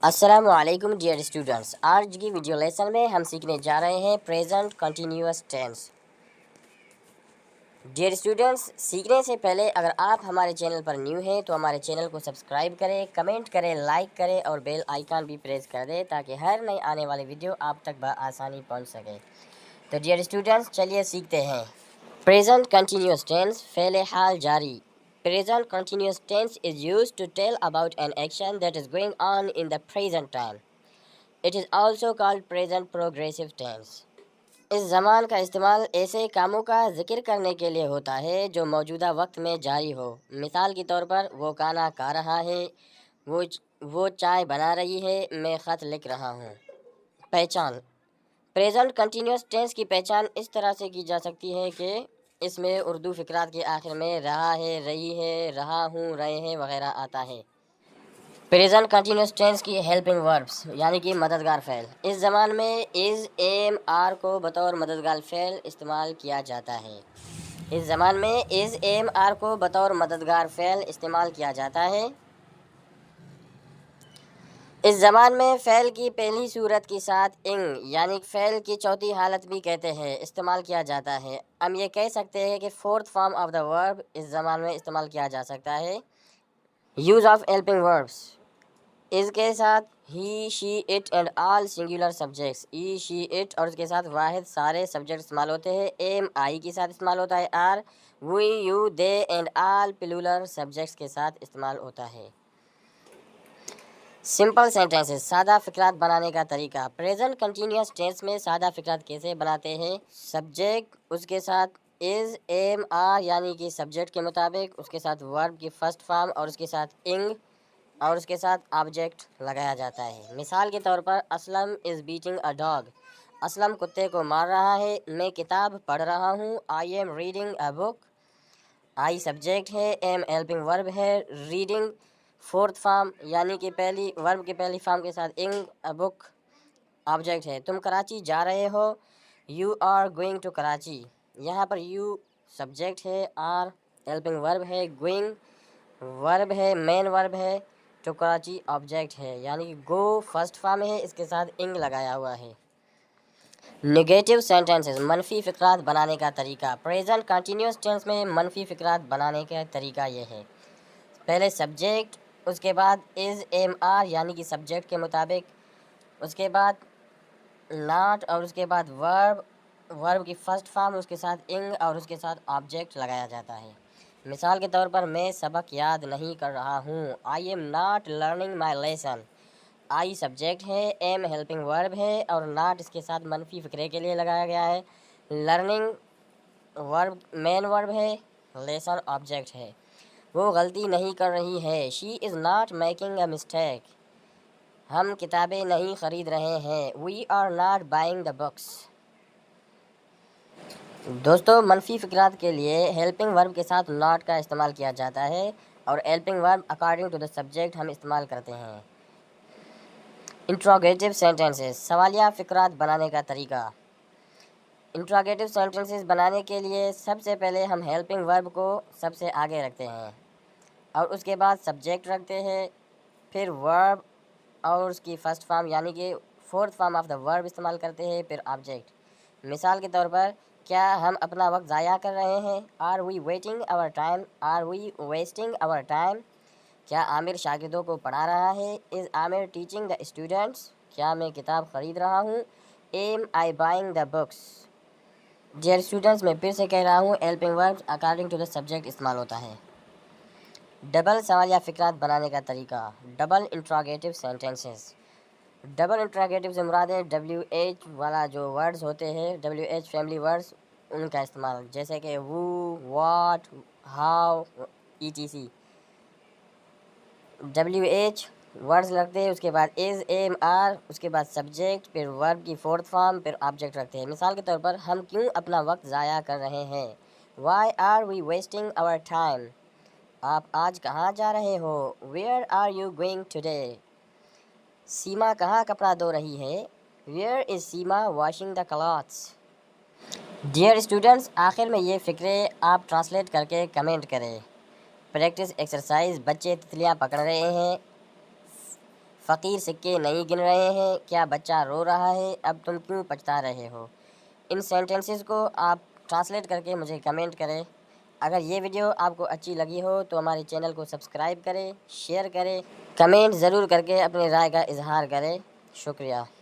अस्सलामु अलैकुम dear students. आज की वीडियो लेसन में हम सीखने जा रहे हैं present continuous tense. Dear students, सीखने से पहले अगर आप हमारे चैनल पर न्यू हैं तो हमारे चैनल को सब्सक्राइब करें, कमेंट करें, लाइक करें और बेल आइकन भी प्रेस कर दें ताकि हर नई आने वाली वीडियो आप तक बआसानी पहुंच सके। तो डियर स्टूडेंट्स, चलिए सीखते हैं। प्रेजेंट कंटिन्यूअस टेंस, फ़ेल हाल जारी। Present continuous tense is used to tell about an action that is going on in the present time. It is also called present progressive tense. इस ज़मान का इस्तेमाल ऐसे कामों का जिक्र करने के लिए होता है जो मौजूदा वक्त में जारी हो। मिसाल के तौर पर वो खाना खा रहा है, वो चाय बना रही है, मैं ख़त लिख रहा हूँ। पहचान। प्रेजेंट कंटिन्यूअस टेंस की पहचान इस तरह से की जा सकती है कि इसमें उर्दू फ़िक्रात के आखिर में रहा है, रही है, रहा हूँ, रहे हैं वगैरह आता है। प्रेजेंट कंटिन्यूअस टेंस की हेल्पिंग वर्ब्स यानी कि मददगार फ़ेल। इस ज़मान में इज़, एम, आर को बतौर मददगार फ़ेल इस्तेमाल किया जाता है। इस ज़मान में इज़, एम, आर को बतौर मददगार फ़ेल इस्तेमाल किया जाता है। इस ज़मान में फ़ेल की पहली सूरत के साथ इंग यानी फ़ेल की चौथी हालत भी कहते हैं इस्तेमाल किया जाता है। हम ये कह सकते हैं कि fourth form of the verb इस ज़मान में इस्तेमाल किया जा सकता है। Use of helping verbs. इस के साथ he, she, it and all singular subjects. He, she, it और उसके साथ वाहिद सारे सब्जेक्ट इस्तेमाल होते हैं। एम, आई के साथ इस्तेमाल होता है। Are, we, you, they and all plural subjects के साथ इस्तेमाल होता है। सिंपल सेंटेंसेस, सादा फ़िक्रात बनाने का तरीका। प्रेजेंट कंटिन्यूअस टेंस में सादा फ़िक्रात कैसे बनाते हैं? सब्जेक्ट, उसके साथ इज़, एम, आर यानी कि सब्जेक्ट के मुताबिक, उसके साथ वर्ब की फर्स्ट फॉर्म और उसके साथ इंग और उसके साथ ऑब्जेक्ट लगाया जाता है। मिसाल के तौर पर, Aslam is beating a dog. Aslam कुत्ते को मार रहा है। मैं किताब पढ़ रहा हूँ। I am reading a book. I subject है, एम हेल्पिंग वर्ब है। रीडिंग फोर्थ फॉर्म यानी कि पहली वर्ब की पहली फॉर्म के साथ इंग, अ बुक ऑब्जेक्ट है। तुम कराची जा रहे हो। You are going to Karachi. यहाँ पर यू सब्जेक्ट है, आर हेल्पिंग वर्ब है, गोइंग वर्ब है, मेन वर्ब है, टू कराची ऑब्जेक्ट है यानी कि गो फर्स्ट फॉर्म है, इसके साथ इंग लगाया हुआ है। नेगेटिव सेंटेंसेस, मनफी फ़िक्रात बनाने का तरीका। प्रेजेंट कंटिन्यूअस टेंस में मनफी फ़िक्रात बनाने का तरीका ये है। पहले सब्जेक्ट, उसके बाद इज़, एम, आर यानी कि सब्जेक्ट के मुताबिक, उसके बाद नॉट और उसके बाद वर्ब, वर्ब की फर्स्ट फॉर्म, उसके साथ इंग और उसके साथ ऑब्जेक्ट लगाया जाता है। मिसाल के तौर पर, मैं सबक याद नहीं कर रहा हूँ। I am not learning my lesson. I subject है, एम हेल्पिंग वर्ब है और नॉट इसके साथ मनफी फ़िक्रे के लिए लगाया गया है। लर्निंग वर्ब मेन वर्ब है, लेसन ऑब्जेक्ट है। वो गलती नहीं कर रही है। She is not making a mistake. हम किताबें नहीं ख़रीद रहे हैं। We are not buying the books. दोस्तों, मनफी फ़िक्रात के लिए हेल्पिंग वर्ब के साथ नॉट का इस्तेमाल किया जाता है और helping verb according to the subject हम इस्तेमाल करते हैं। इंट्रोगेटिव सेंटेंसेस, सवालिया फ़िक्रात बनाने का तरीका। इंट्रोगेटिव सेंटेंसेस बनाने के लिए सबसे पहले हम हेल्पिंग वर्ब को सबसे आगे रखते हैं और उसके बाद सब्जेक्ट रखते हैं, फिर वर्ब और उसकी फर्स्ट फॉर्म यानी कि fourth form of the verb इस्तेमाल करते हैं, फिर ऑब्जेक्ट। मिसाल के तौर पर, क्या हम अपना वक्त ज़ाया कर रहे हैं? Are we waiting our time. Are we wasting our time. क्या आमिर शागिर्दों को पढ़ा रहा है? Is Aamir teaching the students. क्या मैं किताब ख़रीद रहा हूँ? Am I buying the books. Dear students, मैं फिर से कह रहा हूँ, helping verb according to the subject इस्तेमाल होता है। डबल सवालिया फ़िक्रात बनाने का तरीका। Double interrogative sentences. Double interrogative से मुराद है WH वाला जो वर्ड्स होते हैं, WH फैमिली वर्ड्स, उनका इस्तेमाल, जैसे कि वो, what, how, ETC। WH words रखते हैं, उसके बाद इज़, एम, आर, उसके बाद सब्जेक्ट, फिर वर्ब की फोर्थ फॉर्म, फिर ऑब्जेक्ट रखते हैं। मिसाल के तौर पर, हम क्यों अपना वक्त ज़ाया कर रहे हैं? Why are we wasting our time. आप आज कहाँ जा रहे हो? Where are you going today. Seema कहाँ कपड़ा धो रही है? Where is Seema washing the clothes. Dear students, आखिर में ये फ़िक्रे आप ट्रांसलेट करके कमेंट करें। प्रैक्टिस एक्सरसाइज, बच्चे तितलियाँ पकड़ रहे हैं। فقیر سکے نہیں گن رہے ہیں، کیا بچہ رو رہا ہے، اب تم کیوں پچھتا رہے ہو۔ ان سینٹنسز کو آپ ٹرانسلیٹ کر کے مجھے کمنٹ کریں۔ اگر یہ ویڈیو آپ کو اچھی لگی ہو تو ہمارے چینل کو سبسکرائب کریں، شیئر کریں، کمنٹ ضرور کر کے اپنی رائے کا اظہار کریں۔ شکریہ۔